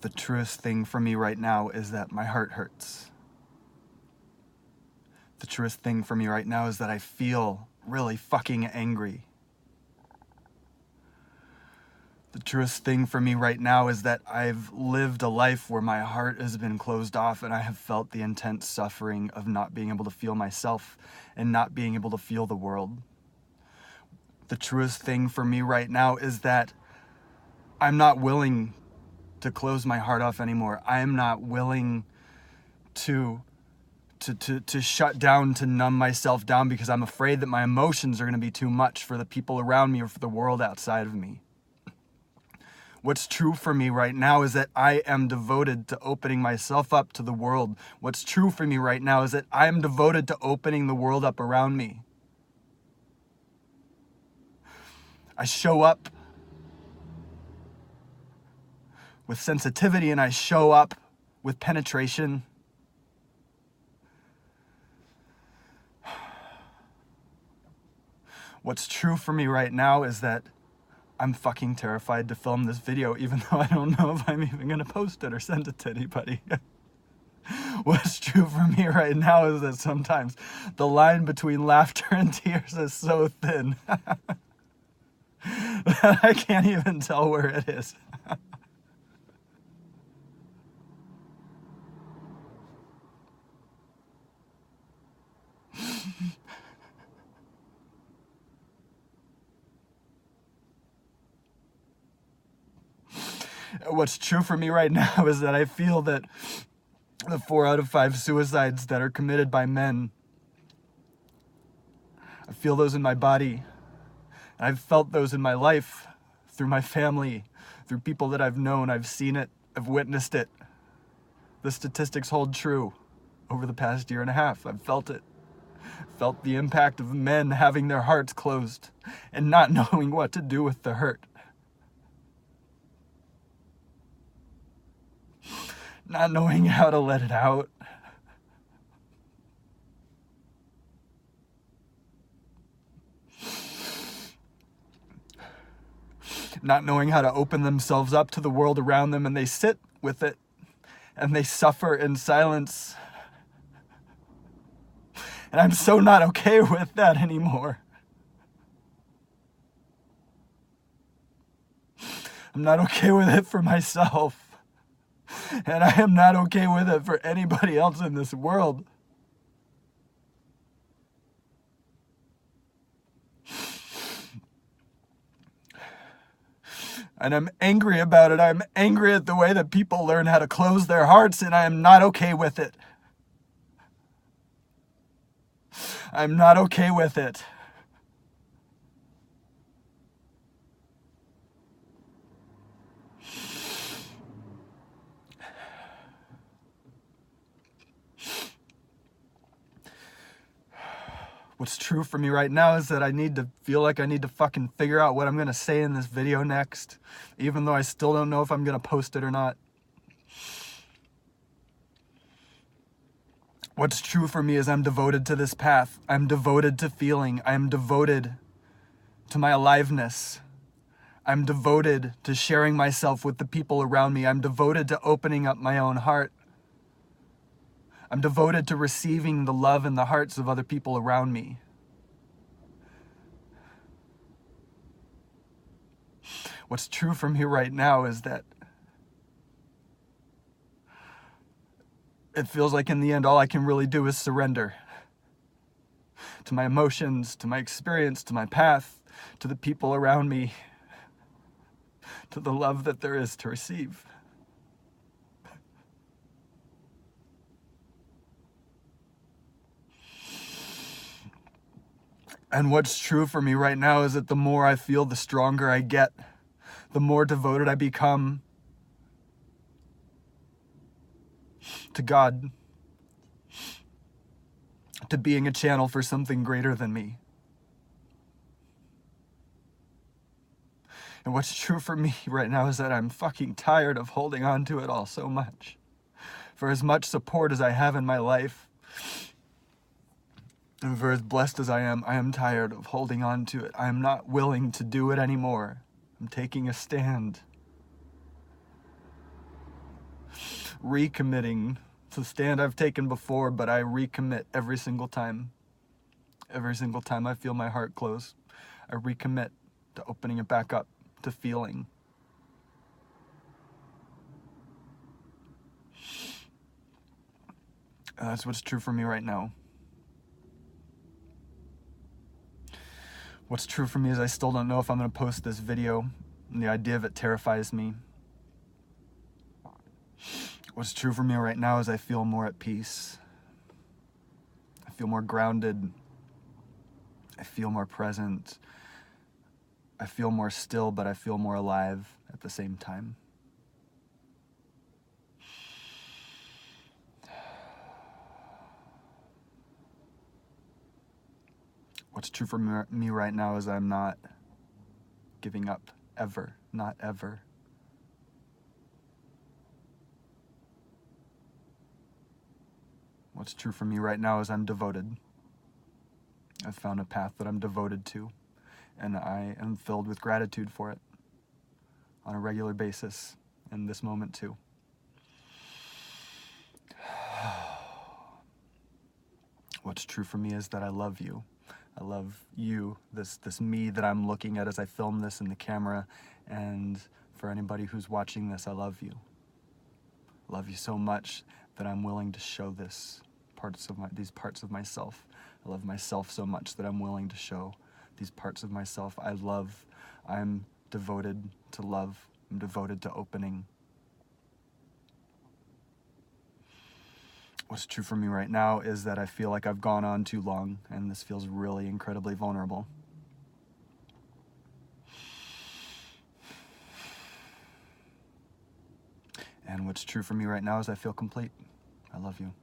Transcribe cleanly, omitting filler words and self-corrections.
The truest thing for me right now is that my heart hurts. The truest thing for me right now is that I feel really fucking angry. The truest thing for me right now is that I've lived a life where my heart has been closed off and I have felt the intense suffering of not being able to feel myself and not being able to feel the world. The truest thing for me right now is that I'm not willing to close my heart off anymore. I am not willing to shut down, to numb myself down, because I'm afraid that my emotions are going to be too much for the people around me or for the world outside of me. What's true for me right now is that I am devoted to opening myself up to the world. What's true for me right now is that I am devoted to opening the world up around me. I show up with sensitivity and I show up with penetration. What's true for me right now is that I'm fucking terrified to film this video, even though I don't know if I'm even gonna post it or send it to anybody. What's true for me right now is that sometimes the line between laughter and tears is so thin that I can't even tell where it is. What's true for me right now is that I feel that the 4 out of 5 suicides that are committed by men, I feel those in my body. And I've felt those in my life, through my family, through people that I've known. I've seen it, I've witnessed it. The statistics hold true. Over the past year and a half, I've felt it. Felt the impact of men having their hearts closed and not knowing what to do with the hurt. Not knowing how to let it out. Not knowing how to open themselves up to the world around them, and they sit with it and they suffer in silence. And I'm so not okay with that anymore. I'm not okay with it for myself. And I am not okay with it for anybody else in this world. And I'm angry about it. I'm angry at the way that people learn how to close their hearts, and I am not okay with it. I'm not okay with it. What's true for me right now is that I need to feel like I need to fucking figure out what I'm going to say in this video next, even though I still don't know if I'm going to post it or not. What's true for me is I'm devoted to this path. I'm devoted to feeling. I'm devoted to my aliveness. I'm devoted to sharing myself with the people around me. I'm devoted to opening up my own heart. I'm devoted to receiving the love and the hearts of other people around me. What's true for me right now is that it feels like in the end all I can really do is surrender to my emotions, to my experience, to my path, to the people around me, to the love that there is to receive. And what's true for me right now is that the more I feel, the stronger I get, the more devoted I become to God, to being a channel for something greater than me. And what's true for me right now is that I'm fucking tired of holding on to it all so much. For as much support as I have in my life, and for as blessed as I am tired of holding on to it. I am not willing to do it anymore. I'm taking a stand. recommitting. It's a stand I've taken before, but I recommit every single time. Every single time I feel my heart close, I recommit to opening it back up, to feeling. That's what's true for me right now. What's true for me is I still don't know if I'm going to post this video, and the idea of it terrifies me. What's true for me right now is I feel more at peace. I feel more grounded. I feel more present. I feel more still, but I feel more alive at the same time. What's true for me right now is I'm not giving up, ever, not ever. What's true for me right now is I'm devoted. I've found a path that I'm devoted to, and I am filled with gratitude for it on a regular basis, in this moment too. What's true for me is that I love you. I love you, this me that I'm looking at as I film this in the camera, and for anybody who's watching this, I love you. I love you so much that I'm willing to show these parts of myself. I love myself so much that I'm willing to show these parts of myself. I'm devoted to love. I'm devoted to opening. What's true for me right now is that I feel like I've gone on too long, and this feels really incredibly vulnerable. And what's true for me right now is I feel complete. I love you.